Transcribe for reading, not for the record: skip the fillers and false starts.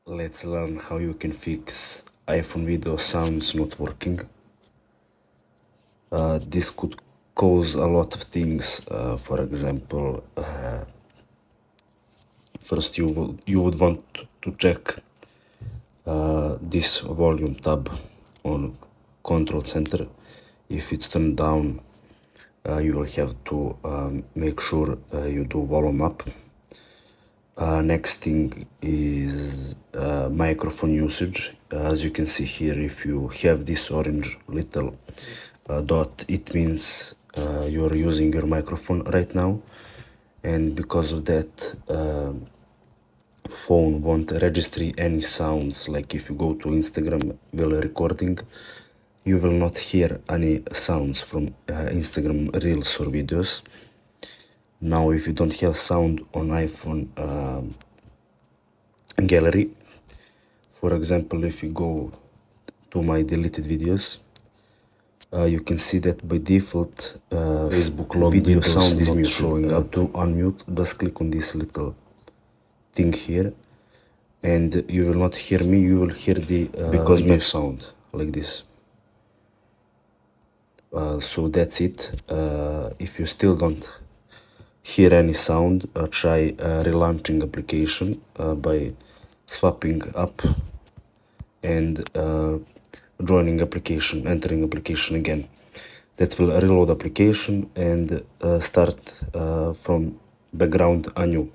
Let's learn how you can fix iPhone video sounds not working. This could cause a lot of things. For example, first you would want to check this volume tab on control center. If it's turned down, you will have to make sure you do volume up. Next thing is microphone usage. As you can see here, if you have this orange little dot, it means you're using your microphone right now, and because of that phone won't register any sounds. Like if you go to Instagram while recording, you will not hear any sounds from Instagram reels or videos. Now if you don't have sound on iPhone gallery, for example, if you go to my deleted videos, you can see that by default Facebook log video sound is not showing up. To unmute, just click on this little thing here, and you will not hear me, you will hear the because my sound like this. So that's it. If you still don't hear any sound, try relaunching application by swapping up and joining application, entering application again. That will reload application and start from background anew.